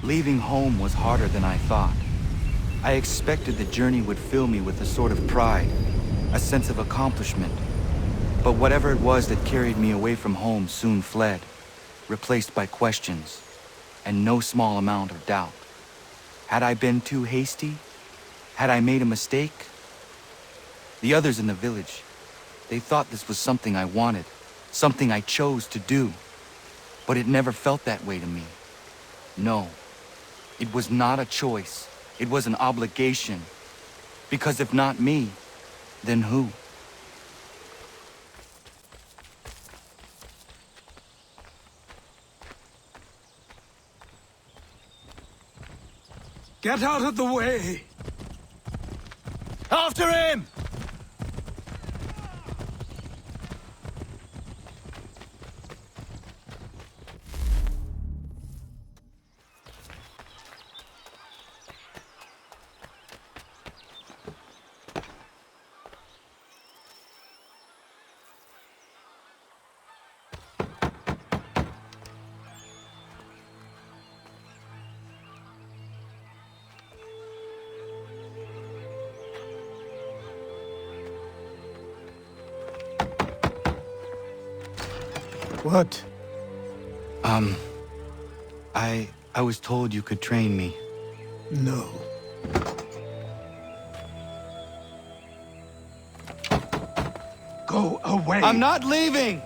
Leaving home was harder than I thought. I expected the journey would fill me with a sort of pride, a sense of accomplishment. But whatever it was that carried me away from home soon fled, replaced by questions, and no small amount of doubt. Had I been too hasty? Had I made a mistake? The others in the village, they thought this was something I wanted, something I chose to do. But it never felt that way to me. No, it was not a choice. It was an obligation. Because if not me, then who? Get out of the way! After him! What? I was told you could train me. No. Go away! I'm not leaving!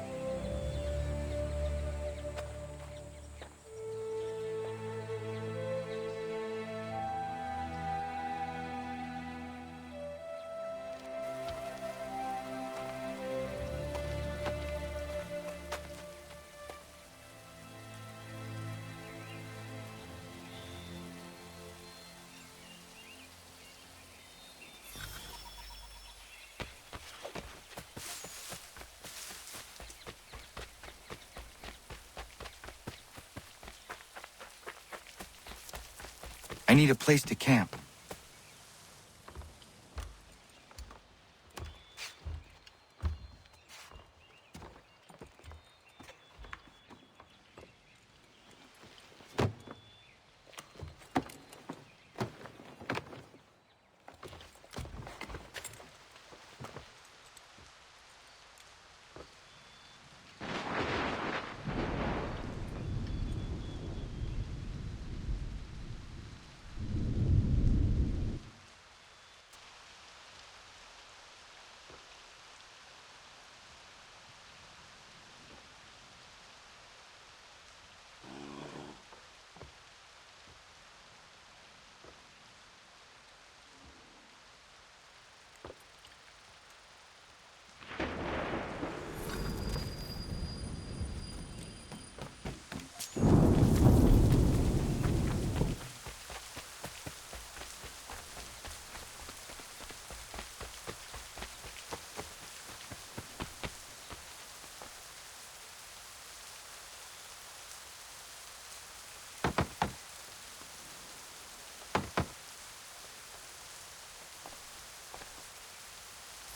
I need a place to camp.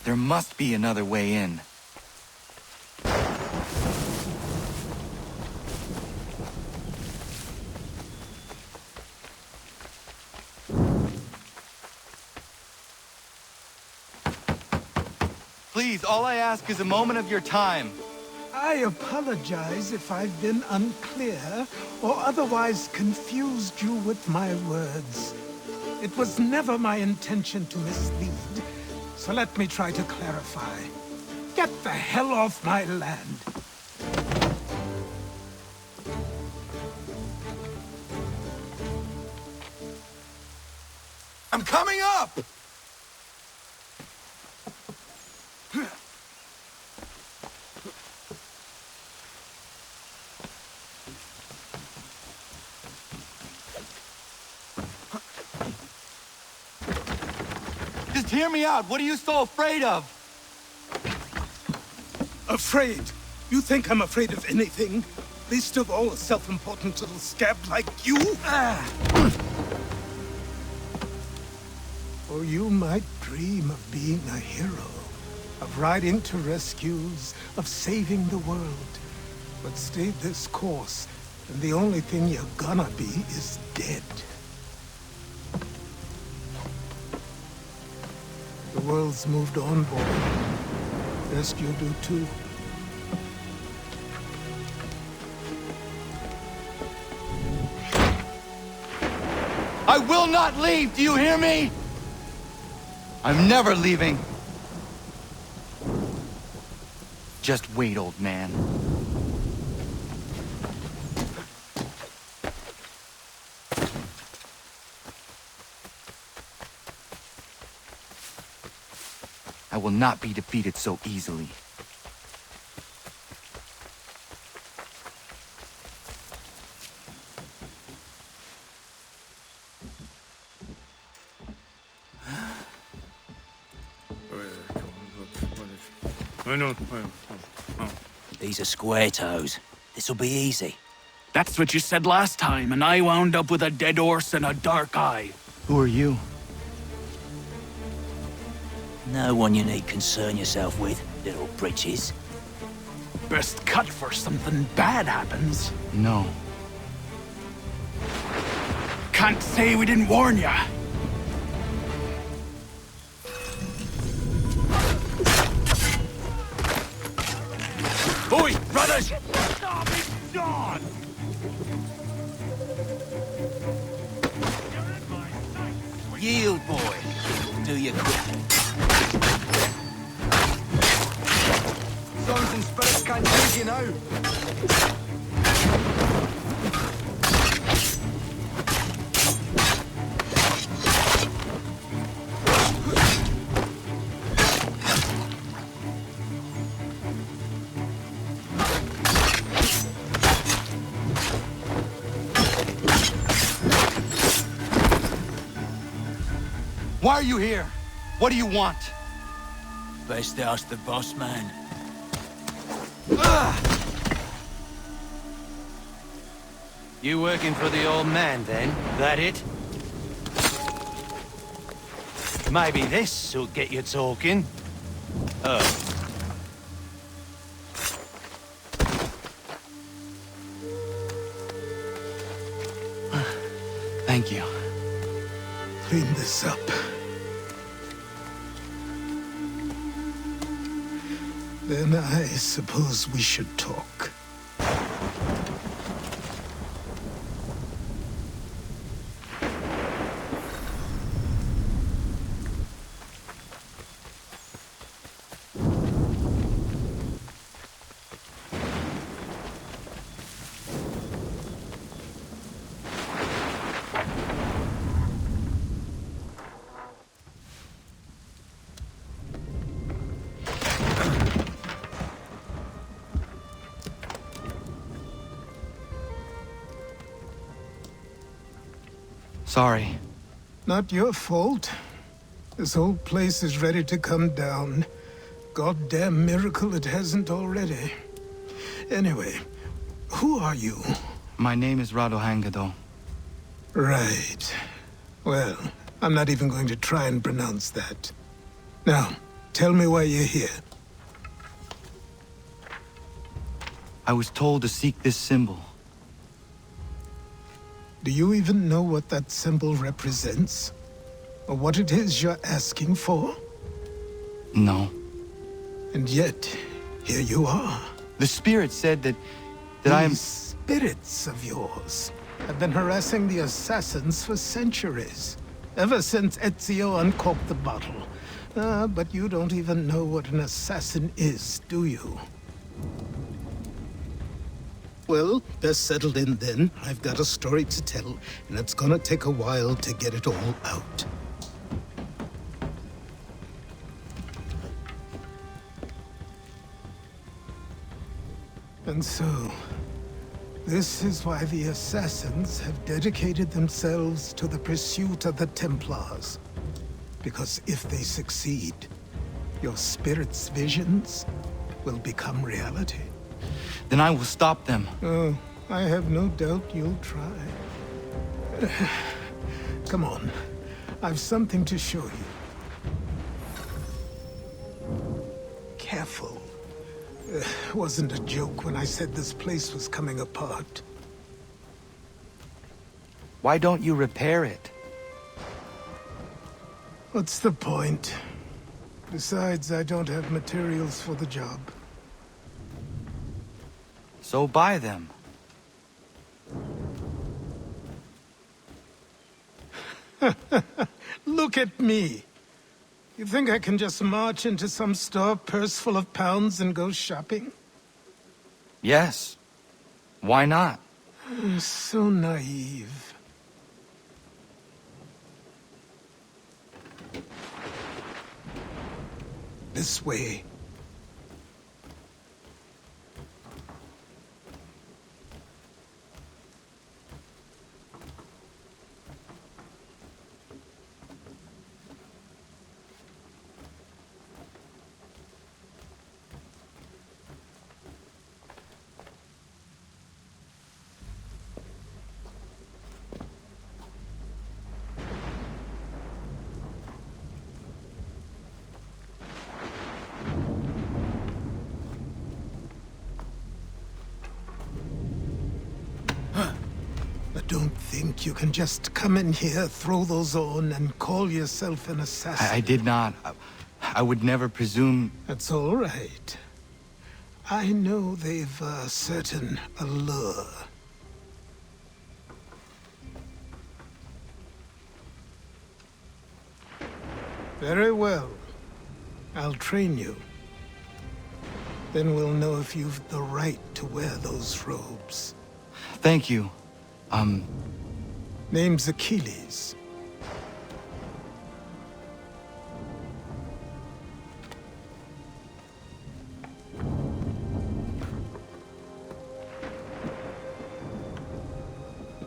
There must be another way in. Please, all I ask is a moment of your time. I apologize if I've been unclear or otherwise confused you with my words. It was never my intention to mislead, so let me try to clarify. Get the hell off my land. I'm coming up! Just hear me out. What are you so afraid of? Afraid? You think I'm afraid of anything? Least of all a self-important little scab like you? Or you might dream of being a hero. of riding to rescues, of saving the world. But stay this course, and the only thing you're gonna be is dead. The world's moved on, boy. Best you do too. I will not leave, do you hear me? I'm never leaving. Just wait, old man. I will not be defeated so easily. These are square toes. This'll be easy. That's what you said last time, and I wound up with a dead horse and a dark eye. Who are you? No one you need concern yourself with, little britches. Best cut for something bad happens. No. Can't say we didn't warn ya. Oi, brothers! Stop it, John! Yield, boy. Do your quick. Sons and spirits can't use you now. Why are you here? What do you want? Best ask the boss man. You working for the old man, then? That it? Maybe this'll get you talking. Oh. Thank you. Clean this up. Then I suppose we should talk. Sorry. Not your fault. This whole place is ready to come down. Goddamn miracle it hasn't already. Anyway, who are you? My name is Radohangado. Right. Well, I'm not even going to try and pronounce that. Now, tell me why you're here. I was told to seek this symbol. Do you even know what that symbol represents? Or what it is you're asking for? No. And yet, here you are. The spirit said that I am... These spirits of yours have been harassing the assassins for centuries. Ever since Ezio uncorked the bottle. But you don't even know what an assassin is, do you? Well, best settled in then. I've got a story to tell, and it's gonna take a while to get it all out. And so, this is why the Assassins have dedicated themselves to the pursuit of the Templars. Because if they succeed, your spirit's visions will become reality. Then I will stop them. Oh, I have no doubt you'll try. Come on, I've something to show you. careful. Wasn't a joke when I said this place was coming apart. Why don't you repair it? What's the point? Besides, I don't have materials for the job. So buy them. Look at me! You think I can just march into some store, purse full of pounds, and go shopping? Yes. Why not? I'm so naive. This way. Don't think you can just come in here, throw those on, and call yourself an assassin. I did not. I would never presume... That's all right. I know they've a certain allure. Very well. I'll train you. Then we'll know if you've the right to wear those robes. Thank you. Name's Achilles.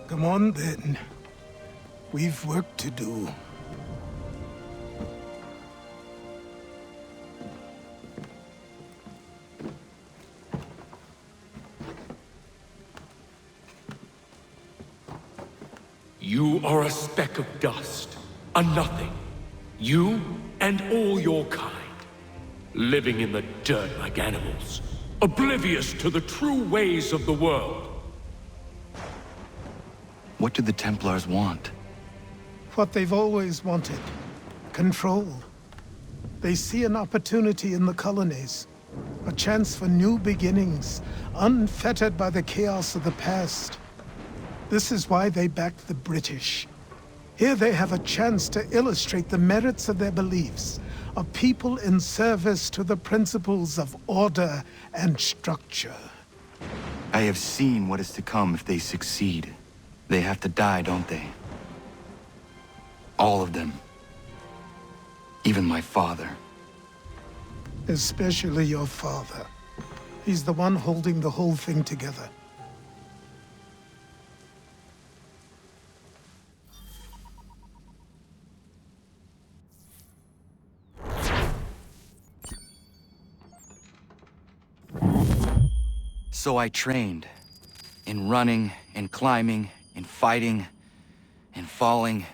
Come on, then. We've work to do. You are a speck of dust, a nothing. You and all your kind, living in the dirt like animals, oblivious to the true ways of the world. What do the Templars want? What they've always wanted. Control. They see an opportunity in the colonies. A chance for new beginnings, unfettered by the chaos of the past. This is why they backed the British. Here they have a chance to illustrate the merits of their beliefs, a people in service to the principles of order and structure. I have seen what is to come if they succeed. They have to die, don't they? All of them. Even my father. Especially your father. He's the one holding the whole thing together. So I trained. In running, in climbing, in fighting, in falling.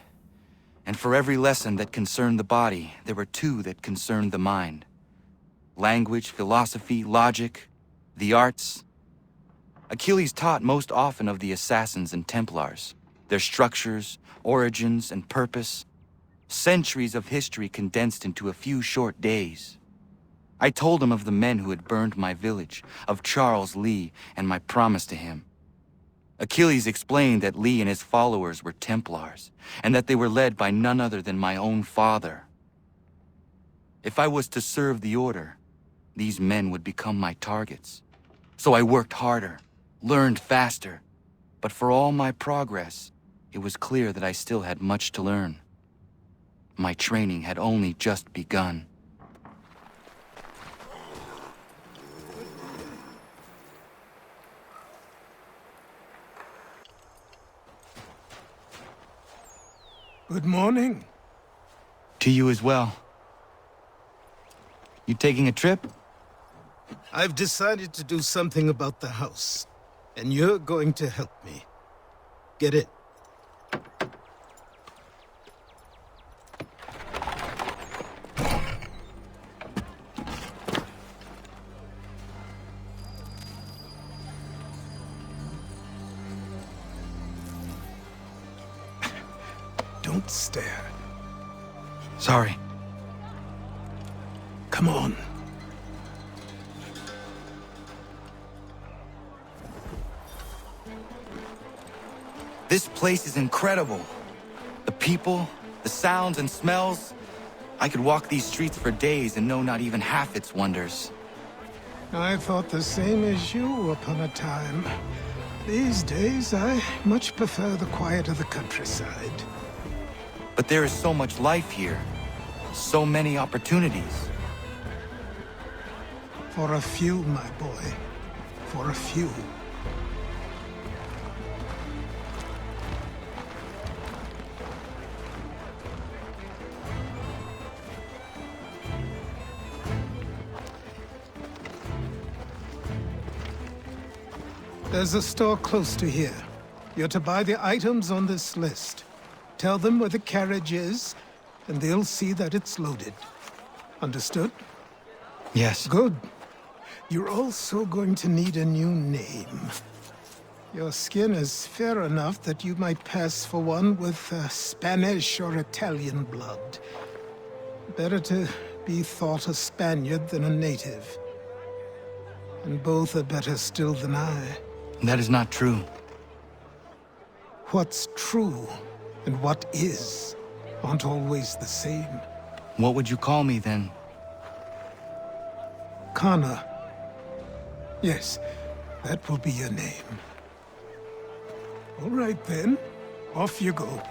And for every lesson that concerned the body, there were two that concerned the mind. Language, philosophy, logic, the arts. Achilles taught most often of the assassins and Templars, their structures, origins, and purpose. Centuries of history condensed into a few short days. I told him of the men who had burned my village, of Charles Lee, and my promise to him. Achilles explained that Lee and his followers were Templars, and that they were led by none other than my own father. If I was to serve the order, these men would become my targets. So I worked harder, learned faster, but for all my progress, it was clear that I still had much to learn. My training had only just begun. Good morning. To you as well. You taking a trip? I've decided to do something about the house, and you're going to help me. Get it? Don't stare. Sorry. Come on. This place is incredible. The people, the sounds and smells. I could walk these streets for days and know not even half its wonders. I thought the same as you upon a time. These days, I much prefer the quiet of the countryside. But there is so much life here. So many opportunities. For a few, my boy. For a few. There's a store close to here. You're to buy the items on this list. Tell them where the carriage is, and they'll see that it's loaded. Understood? Yes. Good. You're also going to need a new name. Your skin is fair enough that you might pass for one with Spanish or Italian blood. Better to be thought a Spaniard than a native. And both are better still than I. That is not true. What's true and what is aren't always the same. What would you call me then? Kana. Yes, that will be your name. All right then, off you go.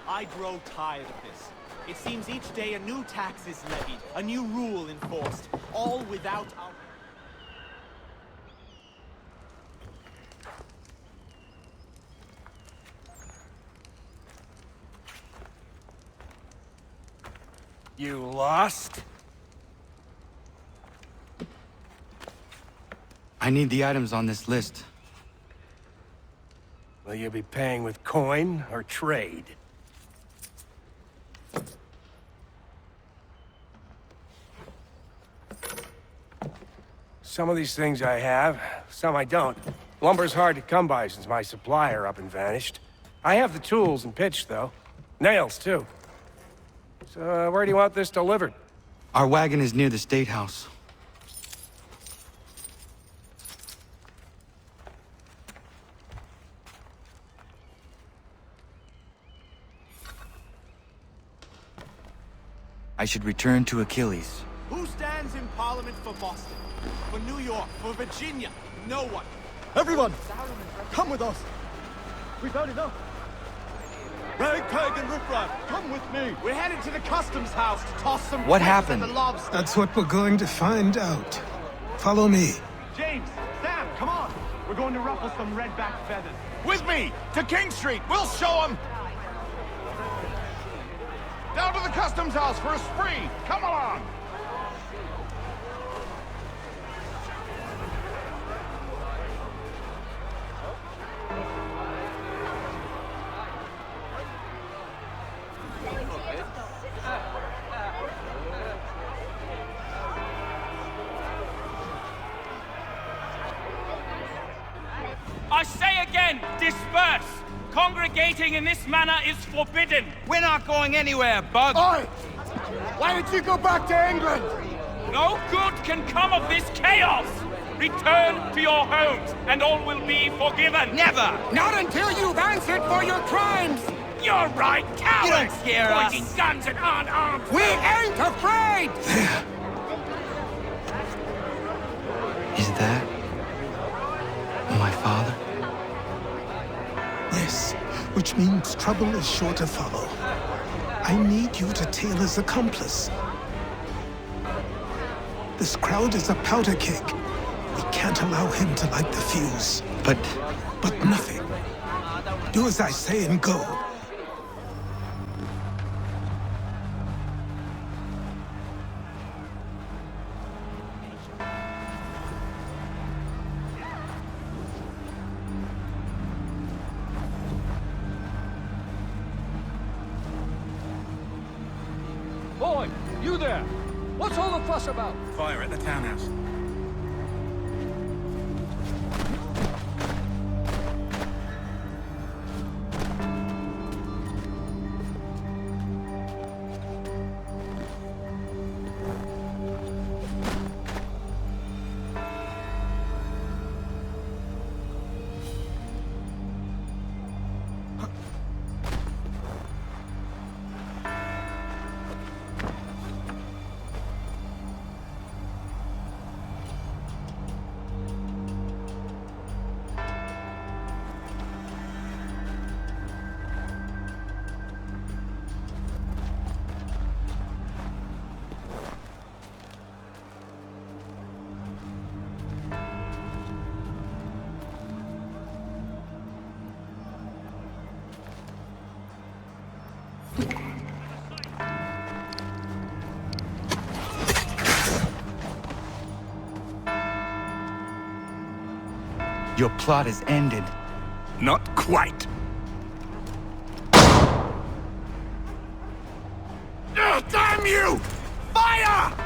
I grow tired of this. It seems each day a new tax is levied, a new rule enforced, all without our... You lost? I need the items on this list. Will you be paying with coin or trade? Some of these things I have, some I don't. Lumber's hard to come by since my supplier up and vanished. I have the tools and pitch, though. Nails, too. So, where do you want this delivered? Our wagon is near the State House. I should return to Achilles. Who stands in Parliament for Boston? For New York? For Virginia? No one. Everyone, come with us. We've had enough. Ragtag and riffraff, come with me. We're headed to the customs house to toss some... What bricks at happened? The lobster. That's what we're going to find out. Follow me. James, Sam, come on. We're going to ruffle some redback feathers. With me, to King Street. We'll show them. Down to the customs house for a spree. Come along. I say again, disperse! Congregating in this manner is forbidden! We're not going anywhere, Bug! Oi! Why did you go back to England? No good can come of this chaos! Return to your homes, and all will be forgiven! Never! Not until you've answered for your crimes! You're right, cowards! You don't scare us. Pointing guns at unarmed... We ain't afraid! There. Is that my father? Yes, which means trouble is sure to follow. I need you to tail his accomplice. This crowd is a powder keg. We can't allow him to light the fuse. But nothing. Do as I say and go. You there! What's all the fuss about? Fire at the townhouse. Your plot is ended. Not quite. Damn you! Fire!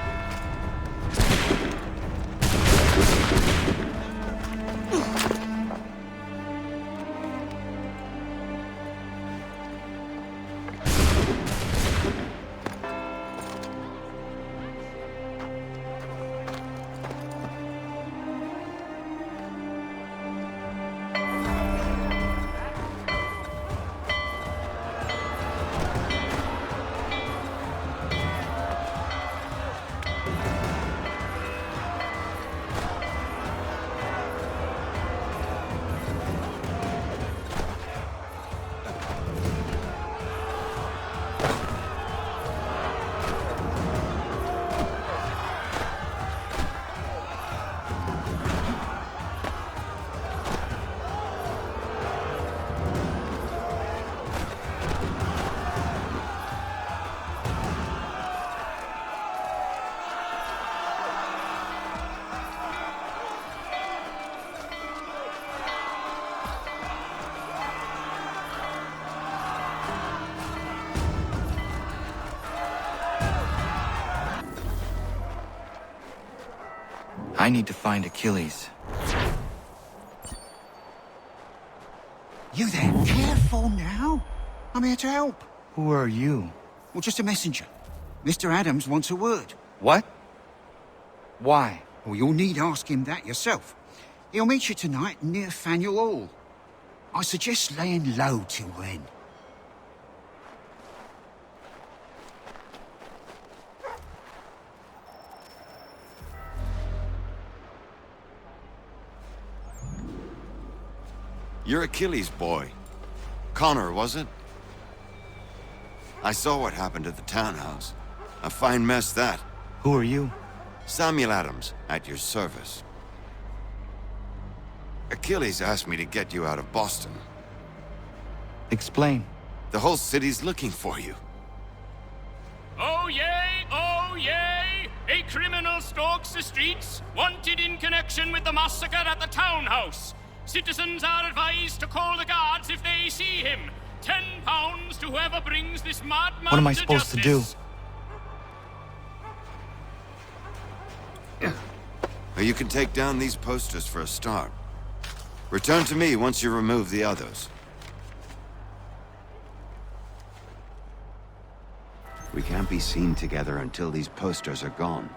I need to find Achilles. You there? Careful now. I'm here to help. Who are you? Well, just a messenger. Mr. Adams wants a word. What? Why? Well, you'll need ask him that yourself. He'll meet you tonight near Faneuil Hall. I suggest laying low till then. You're Achilles' boy. Connor, was it? I saw what happened at the townhouse. A fine mess, that. Who are you? Samuel Adams, at your service. Achilles asked me to get you out of Boston. Explain. The whole city's looking for you. Oh yay, oh yay! A criminal stalks the streets, wanted in connection with the massacre at the townhouse. Citizens are advised to call the guards if they see him. £10 to whoever brings this madman What am I to supposed to do? Well, you can take down these posters for a start. Return to me once you remove the others. We can't be seen together until these posters are gone.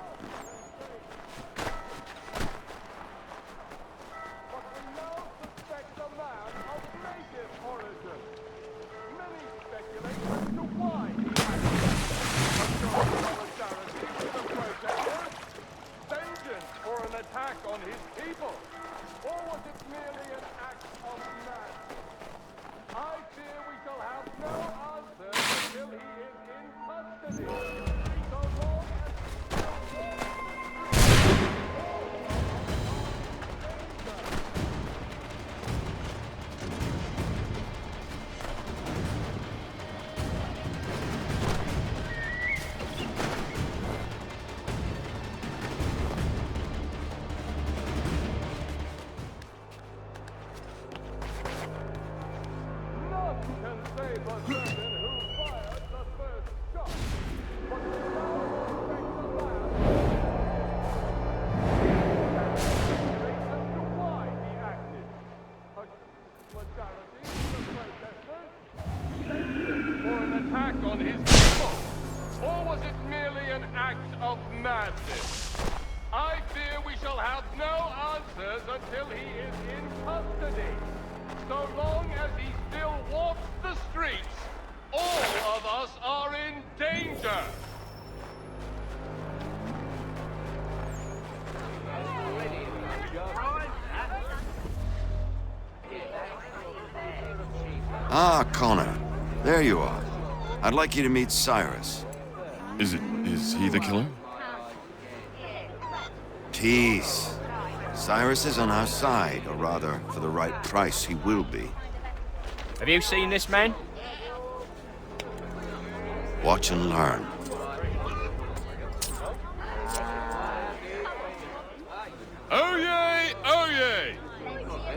act of madness. I fear we shall have no answers until he is in custody. So long as he still walks the streets, all of us are in danger. Ah, Connor. There you are. I'd like you to meet Cyrus. Is he the killer? Tease. Cyrus is on our side, or rather, for the right price, he will be. Have you seen this man? Watch and learn. Oh yay! Oh yay!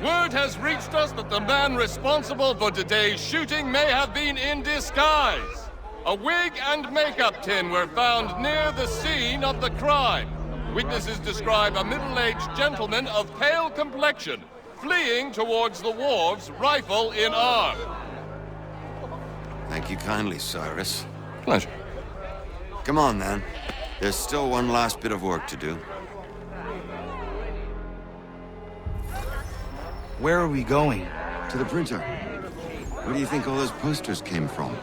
Word has reached us that the man responsible for today's shooting may have been in disguise. A wig and makeup tin were found near the scene of the crime. Witnesses describe a middle-aged gentleman of pale complexion fleeing towards the wharves, rifle in arm. Thank you kindly, Cyrus. Pleasure. Come on, then. There's still one last bit of work to do. Where are we going? To the printer. Where do you think all those posters came from?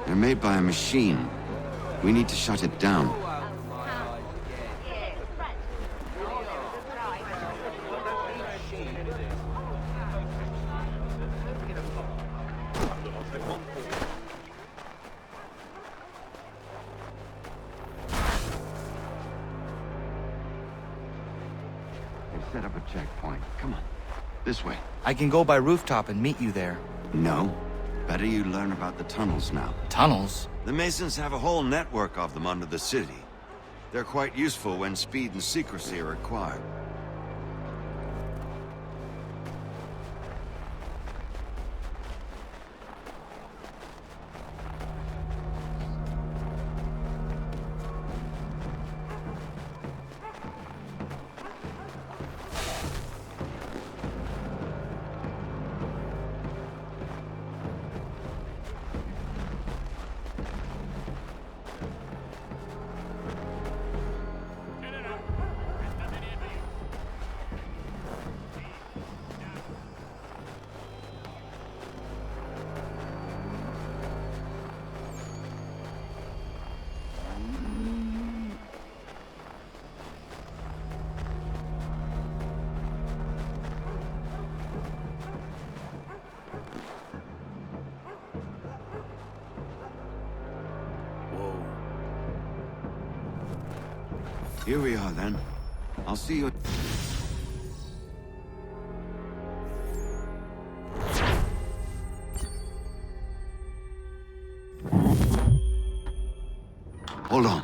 They're made by a machine. We need to shut it down. They've set up a checkpoint. Come on. This way. I can go by rooftop and meet you there. No. Better you learn about the tunnels now. Tunnels? The Masons have a whole network of them under the city. They're quite useful when speed and secrecy are required. Here we are, then. I'll see you... Hold on.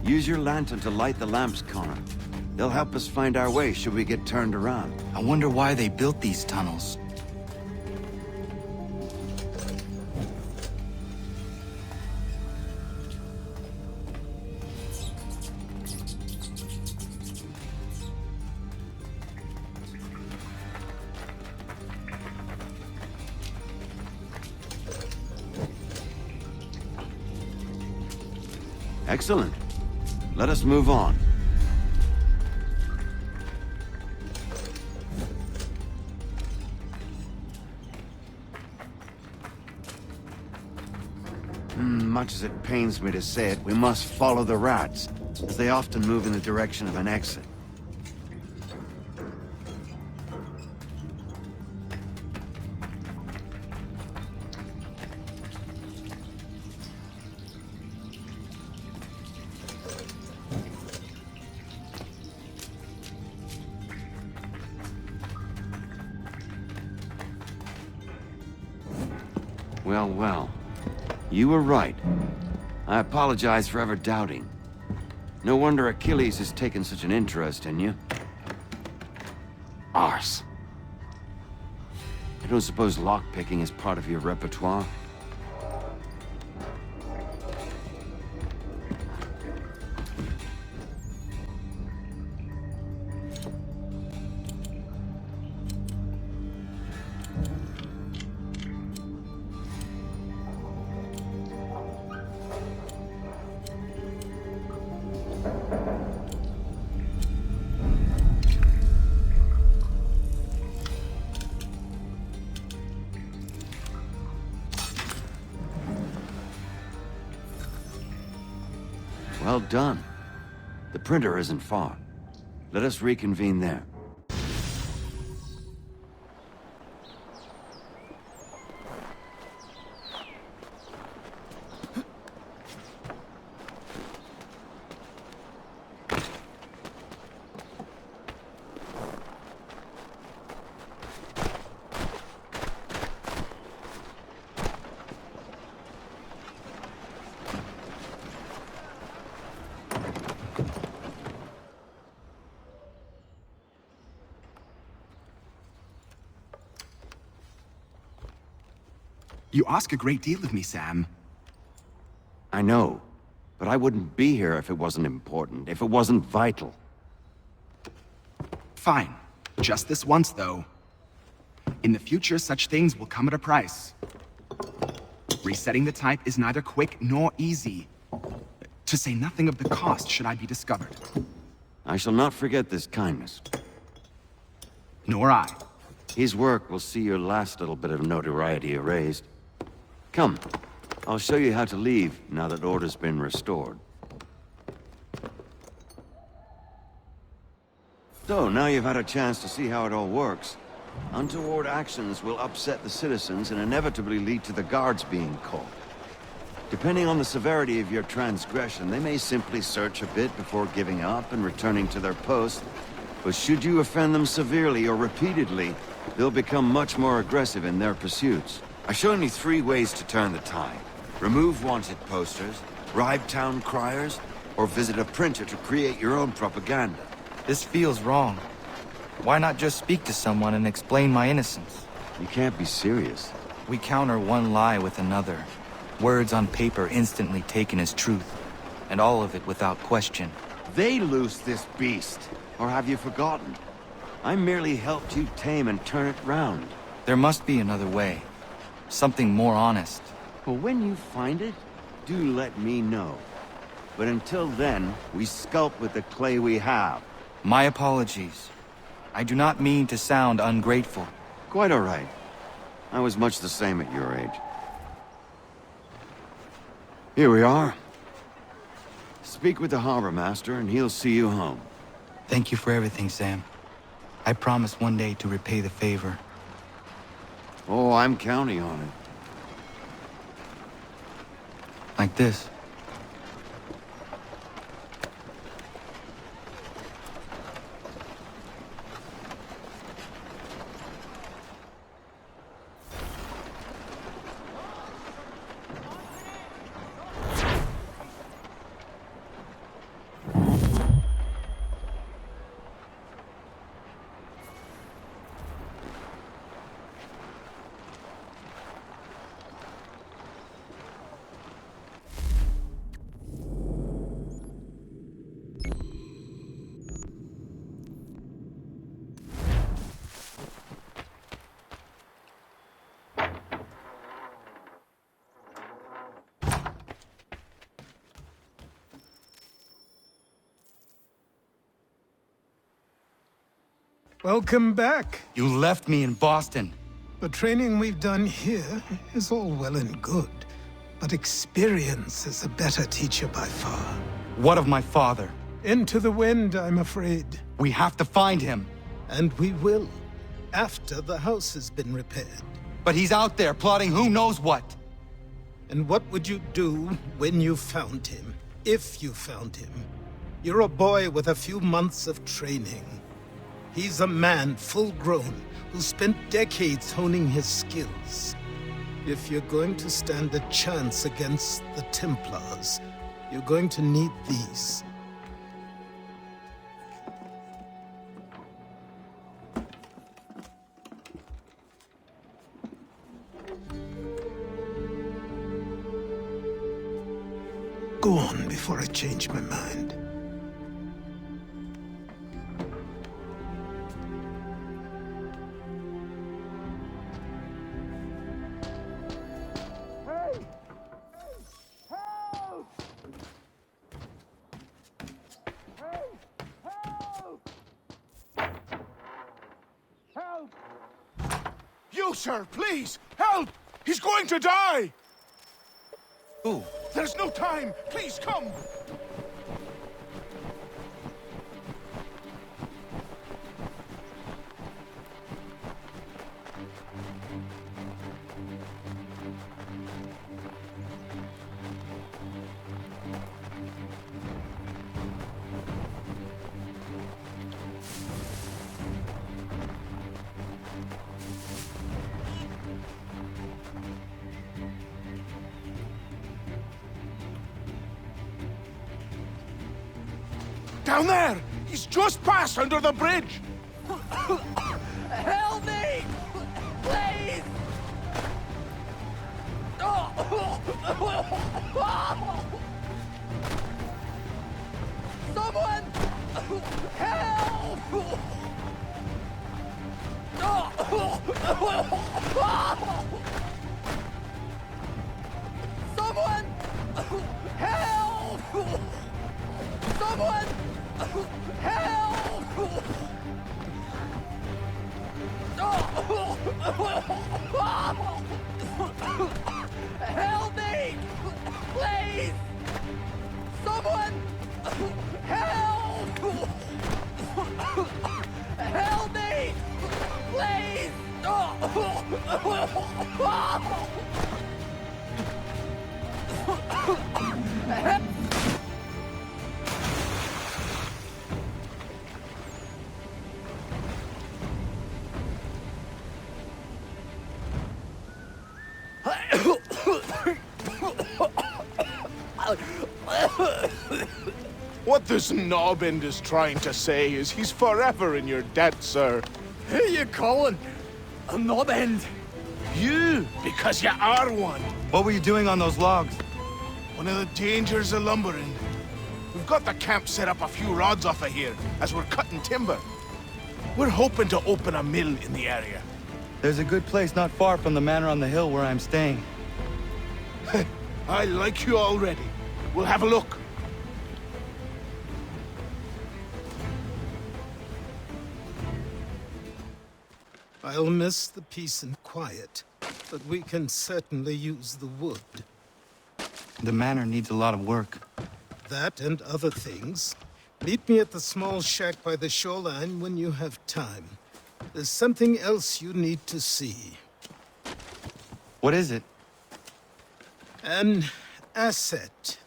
Use your lantern to light the lamps, Connor. They'll help us find our way should we get turned around. I wonder why they built these tunnels. Excellent. Let us move on. Much as it pains me to say it, we must follow the rats, as they often move in the direction of an exit. Well. You were right. I apologize for ever doubting. No wonder Achilles has taken such an interest in you. Arse. I don't suppose lockpicking is part of your repertoire? Well done. The printer isn't far. Let us reconvene there. You ask a great deal of me, Sam. I know, but I wouldn't be here if it wasn't important, if it wasn't vital. Fine. Just this once, though. In the future, such things will come at a price. Resetting the type is neither quick nor easy. To say nothing of the cost should I be discovered. I shall not forget this kindness. Nor I. His work will see your last little bit of notoriety erased. Come, I'll show you how to leave now that order's been restored. So, now you've had a chance to see how it all works. Untoward actions will upset the citizens and inevitably lead to the guards being called. Depending on the severity of your transgression, they may simply search a bit before giving up and returning to their post. But should you offend them severely or repeatedly, they'll become much more aggressive in their pursuits. I've shown you 3 ways to turn the tide. Remove wanted posters, bribe town criers, or visit a printer to create your own propaganda. This feels wrong. Why not just speak to someone and explain my innocence? You can't be serious. We counter one lie with another. Words on paper instantly taken as truth, and all of it without question. They loose this beast, or have you forgotten? I merely helped you tame and turn it round. There must be another way. Something more honest. Well, when you find it, do let me know. But until then, we sculpt with the clay we have. My apologies. I do not mean to sound ungrateful. Quite all right. I was much the same at your age. Here we are. Speak with the harbor master and he'll see you home. Thank you for everything, Sam. I promise one day to repay the favor. Oh, I'm counting on it. Like this. Welcome back. You left me in Boston. The training we've done here is all well and good, but experience is a better teacher by far. What of my father? Into the wind, I'm afraid. We have to find him. And we will, after the house has been repaired. But he's out there plotting who knows what. And what would you do when you found him? If you found him? You're a boy with a few months of training. He's a man, full-grown, who spent decades honing his skills. If you're going to stand a chance against the Templars, you're going to need these. go on before I change my mind. You, sir, please! Help! He's going to die! Who? There's no time! Please, come! Down there! He's just passed under the bridge! Help me! Please! Someone! Help! Someone! Help! Someone! Help! Help me! Please! Someone! Help! Help me! Please! What this knobbend is trying to say is he's forever in your debt, sir. Who you calling? A knob-end? You, because you are one. What were you doing on those logs? One of the dangers of lumbering. We've got the camp set up a few rods off of here, as we're cutting timber. We're hoping to open a mill in the area. There's a good place not far from the manor on the hill where I'm staying. I like you already. We'll have a look. I'll miss the peace and quiet, but we can certainly use the wood. The manor needs a lot of work. That and other things. Meet me at the small shack by the shoreline when you have time. There's something else you need to see. What is it? An asset.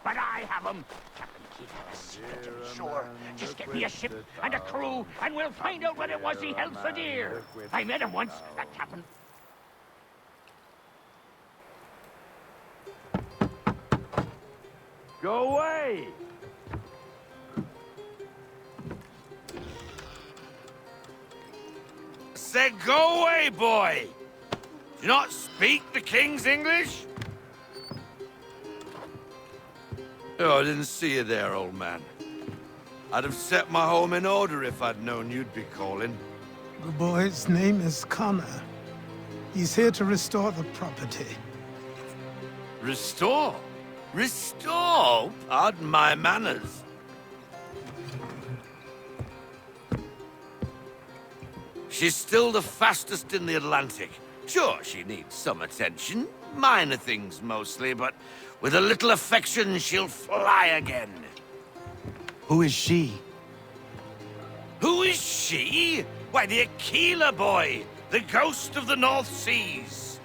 But I have them. Captain Kidd had a secret to be sure. Just get me a ship and a crew, and we'll find out what it was he held so dear. I met him once, that captain. Go away! Said go away, boy! Do you not speak the King's English? Oh, I didn't see you there, old man. I'd have set my home in order if I'd known you'd be calling. The boy's name is Connor. He's here to restore the property. Restore? Restore? Pardon my manners. She's still the fastest in the Atlantic. Sure, she needs some attention. Minor things mostly, but with a little affection, she'll fly again. Who is she? Who is she? Why, the Aquila boy, the ghost of the North Seas.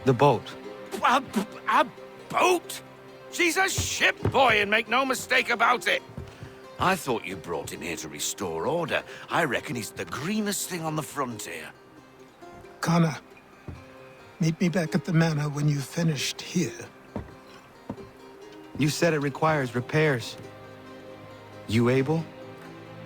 The boat. A boat? She's a ship, boy, and make no mistake about it. I thought you brought him here to restore order. I reckon he's the greenest thing on the frontier. Connor, meet me back at the manor when you've finished here. You said it requires repairs. You able?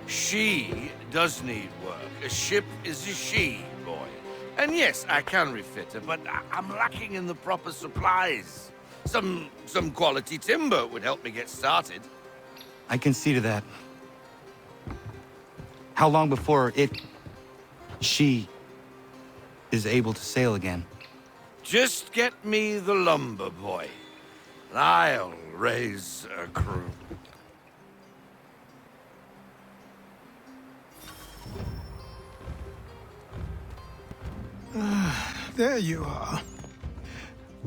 She does need work. A ship is a she, boy. And yes, I can refit her, but I'm lacking in the proper supplies. Some quality timber would help me get started. I can see to that. How long before she is able to sail again? Just get me the lumber, boy. I'll raise a crew. There you are.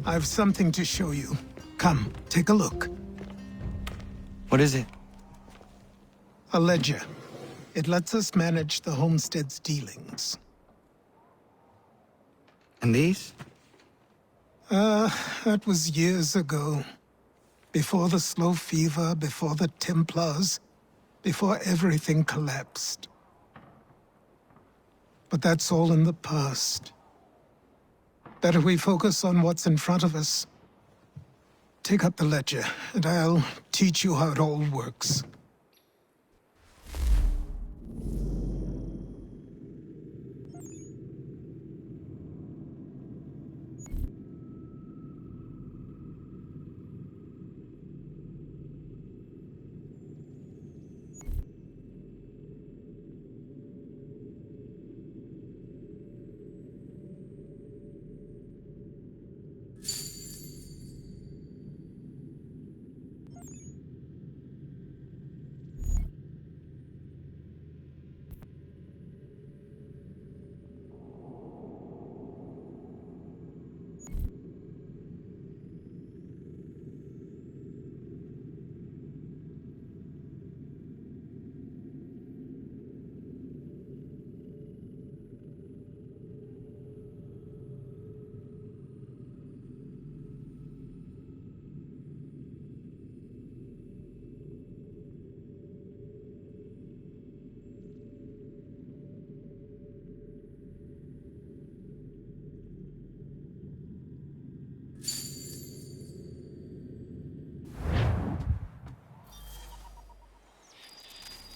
I've something to show you. Come, take a look. What is it? A ledger. It lets us manage the homestead's dealings. And these? That was years ago. Before the slow fever, before the Templars, before everything collapsed. But that's all in the past. Better we focus on what's in front of us. Take up the ledger, and I'll teach you how it all works.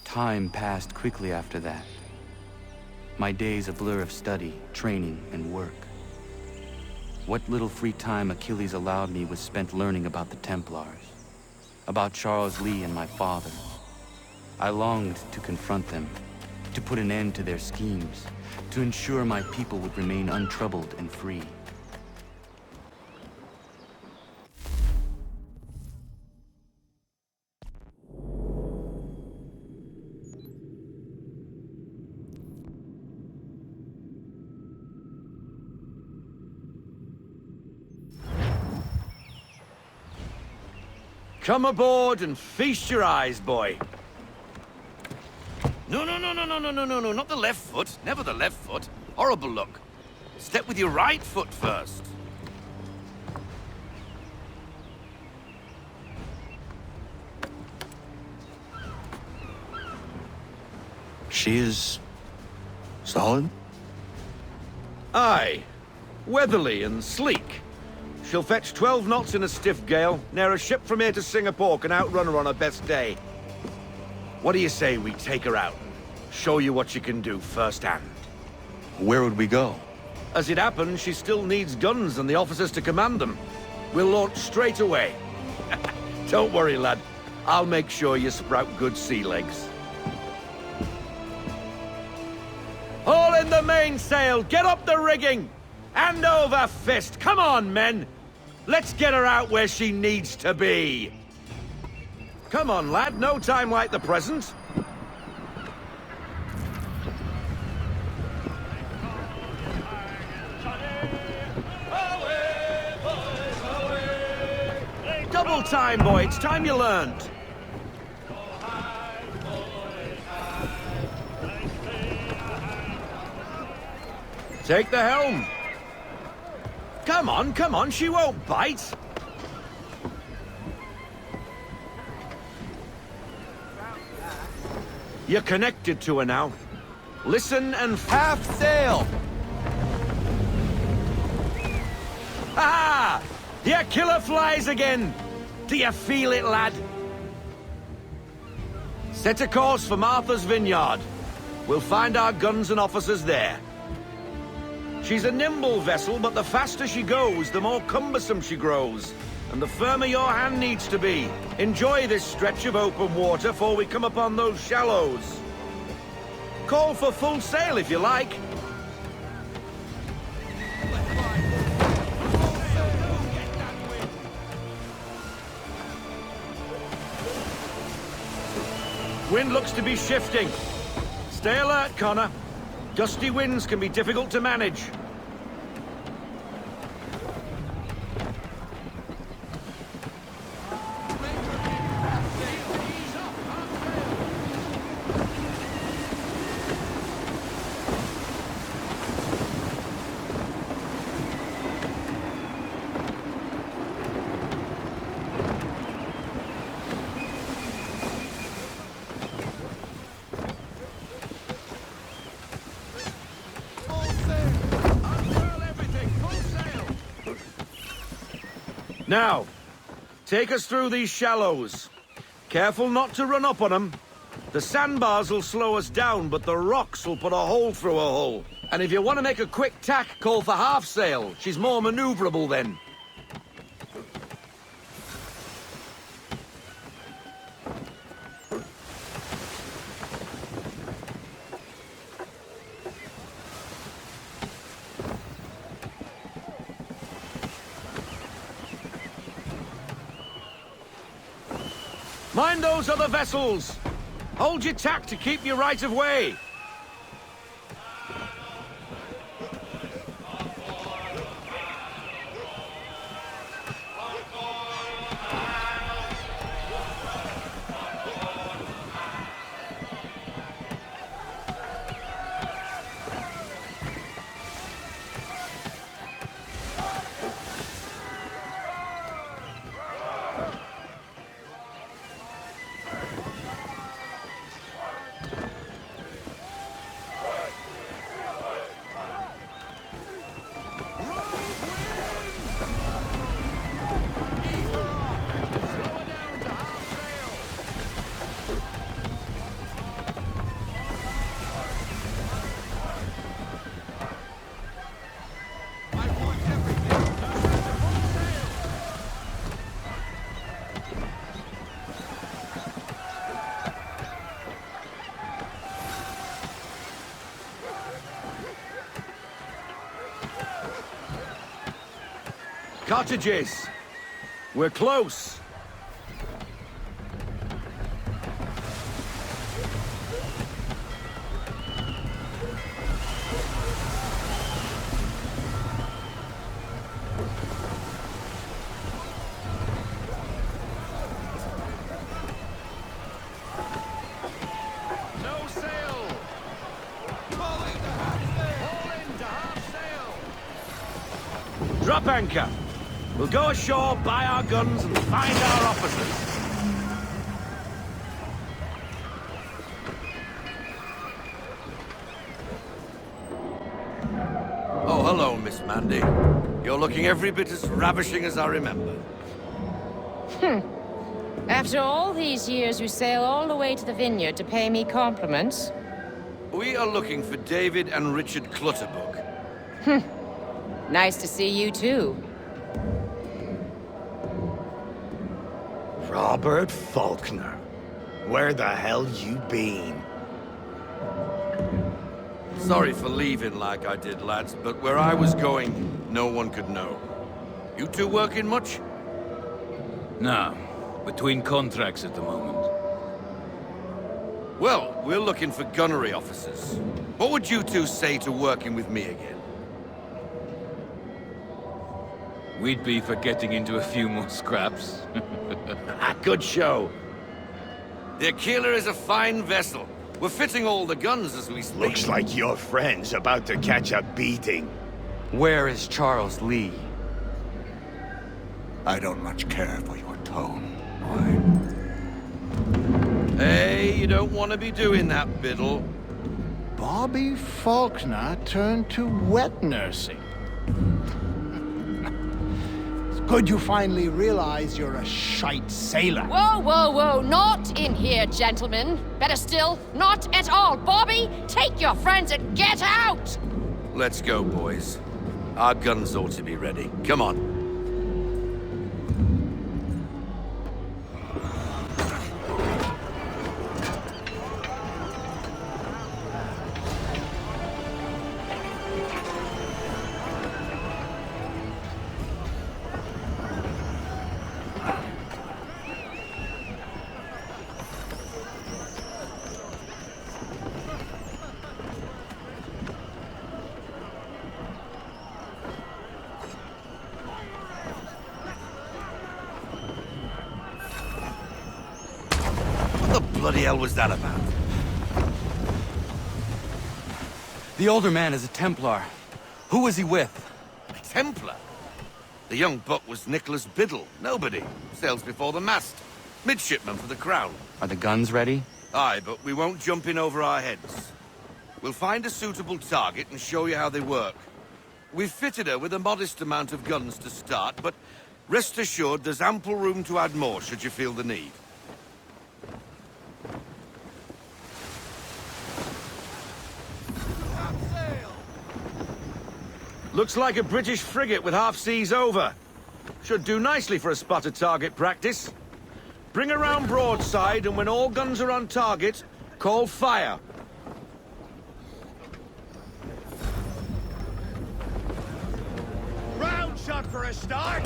Time passed quickly after that. My days a blur of study, training, and work. What little free time Achilles allowed me was spent learning about the Templars, about Charles Lee and my father. I longed to confront them, to put an end to their schemes, to ensure my people would remain untroubled and free. Come aboard and feast your eyes, boy. No, not the left foot. Never the left foot. Horrible look. Step with your right foot first. She is solid? Aye. Weatherly and sleek. She'll fetch 12 knots in a stiff gale, ne'er a ship from here to Singapore can outrun her on her best day. What do you say we take her out and show you what she can do firsthand? Where would we go? As it happens, she still needs guns and the officers to command them. We'll launch straight away. Don't worry, lad. I'll make sure you sprout good sea legs. Haul in the mainsail! Get up the rigging! Hand over fist! Come on, men! Let's get her out where she needs to be! Come on, lad. No time like the present. Double time, boy. It's time you learned. Take the helm. Come on, she won't bite. You're connected to her now. Listen and half sail! Ah! Your killer flies again! Do you feel it, lad? Set a course for Martha's Vineyard. We'll find our guns and officers there. She's a nimble vessel, but the faster she goes, the more cumbersome she grows. And the firmer your hand needs to be. Enjoy this stretch of open water before we come upon those shallows. Call for full sail if you like. Wind looks to be shifting. Stay alert, Connor. Gusty winds can be difficult to manage. Now, take us through these shallows. Careful not to run up on them. The sandbars will slow us down, but the rocks will put a hole through a hull. And if you want to make a quick tack, call for half sail. She's more maneuverable then. Mind those other vessels! Hold your tack to keep your right of way! Cottages! We're close! No sail! Falling to half sail! Falling to half sail! Drop anchor! We'll go ashore, buy our guns, and find our officers. Oh, hello, Miss Mandy. You're looking every bit as ravishing as I remember. After all these years, you sail all the way to the vineyard to pay me compliments? We are looking for David and Richard Clutterbuck. Nice to see you, too. Robert Faulkner, where the hell you been? Sorry for leaving like I did, lads, but where I was going, no one could know. You two working much? No, between contracts at the moment. Well, we're looking for gunnery officers. What would you two say to working with me again? We'd be for getting into a few more scraps. Good show. The Aquila is a fine vessel. We're fitting all the guns as we speak. Looks like your friend's about to catch a beating. Where is Charles Lee? I don't much care for your tone, Hey, you don't want to be doing that, Biddle. Bobby Faulkner turned to wet nursing. It's good you finally realize you're a shite sailor. Whoa, whoa, whoa. Not in here, gentlemen. Better still, not at all. Bobby, take your friends and get out! Let's go, boys. Our guns ought to be ready. Come on. What the bloody hell was that about? The older man is a Templar. Who was he with? A Templar? The young buck was Nicholas Biddle. Nobody. Sails before the mast. Midshipman for the Crown. Are the guns ready? Aye, but we won't jump in over our heads. We'll find a suitable target and show you how they work. We've fitted her with a modest amount of guns to start, but rest assured there's ample room to add more should you feel the need. Looks like a British frigate with half seas over. Should do nicely for a spotted target practice. Bring around broadside, and when all guns are on target, call fire. Round shot for a start!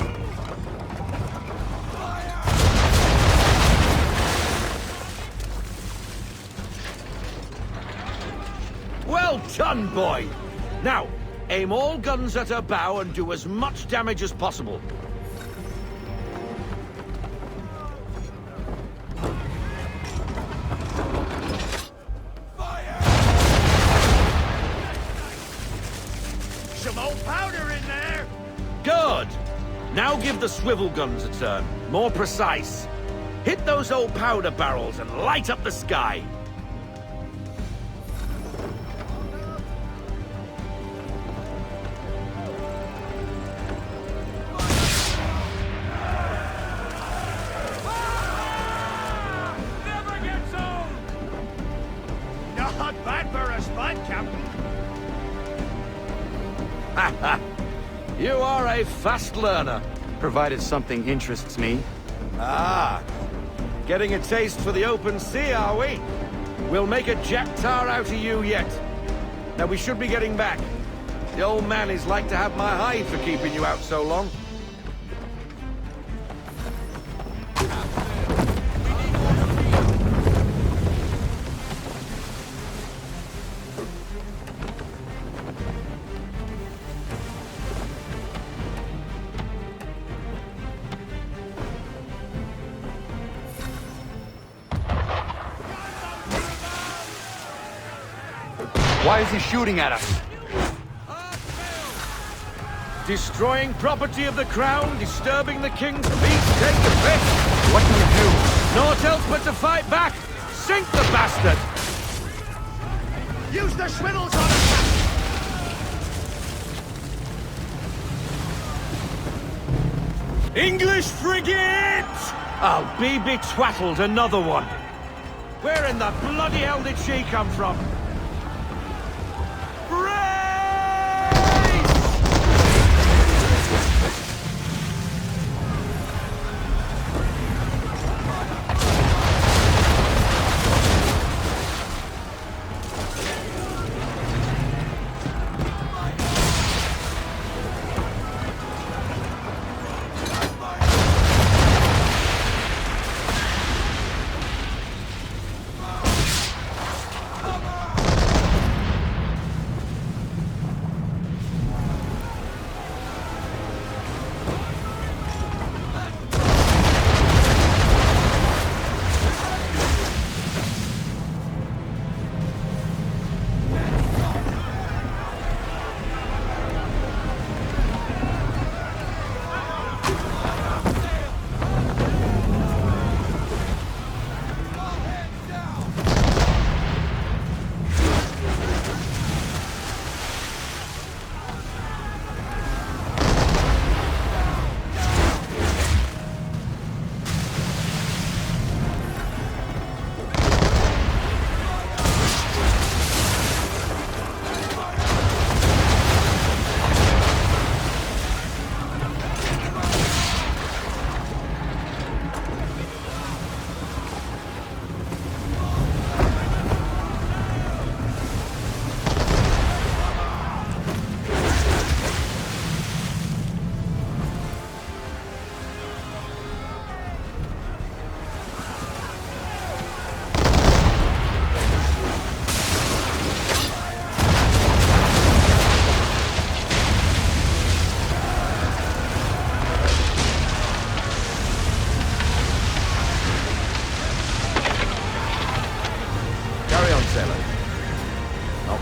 Well done, boy! Now, aim all guns at her bow and do as much damage as possible. Some old powder in there! Good! Now give the swivel guns a turn. More precise. Hit those old powder barrels and light up the sky. Not bad for a spud, Captain. You are a fast learner. Provided something interests me. Ah, getting a taste for the open sea, are we? We'll make a jack tar out of you yet. Now we should be getting back. The old man is like to have my hide for keeping you out so long. Why is he shooting at us? Destroying property of the crown, disturbing the king's peace, take the piss! What can we do? Naught else but to fight back! Sink the bastard! Use the swivels on him! English frigate! I'll be betwattled, another one. Where in the bloody hell did she come from?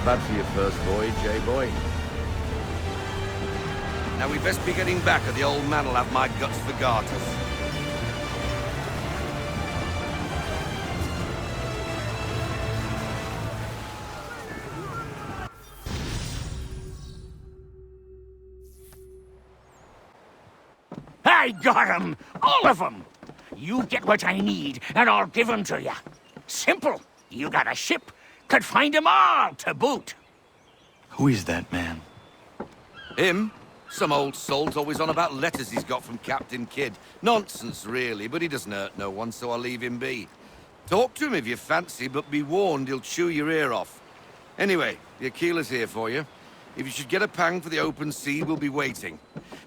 bad for your first voyage, eh, boy? Now we'd best be getting back, or the old man will have my guts for garters. I got 'em! All of 'em! You get what I need, and I'll give 'em to you. Simple. You got a ship, could find 'em all to boot. Who is that man? Him? Some old salt's always on about letters he's got from Captain Kidd. Nonsense, really, but he doesn't hurt no one, so I'll leave him be. Talk to him if you fancy, but be warned he'll chew your ear off. Anyway, the Aquila's here for you. If you should get a pang for the open sea, we'll be waiting.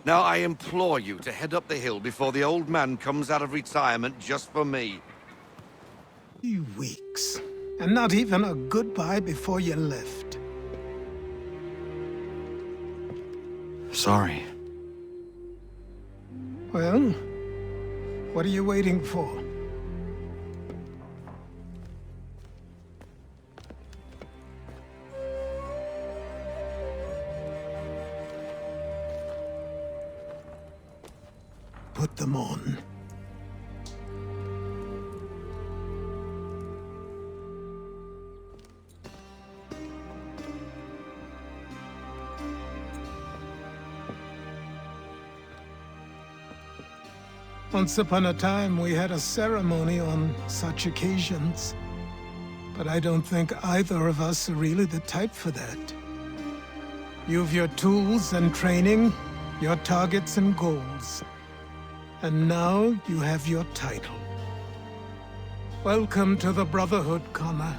Now, I implore you to head up the hill before the old man comes out of retirement just for me. 2 weeks, and not even a goodbye before you left. Sorry. Well, what are you waiting for? Put them on. Once upon a time, we had a ceremony on such occasions. But I don't think either of us are really the type for that. You've your tools and training, your targets and goals. And now you have your title. Welcome to the Brotherhood, Connor.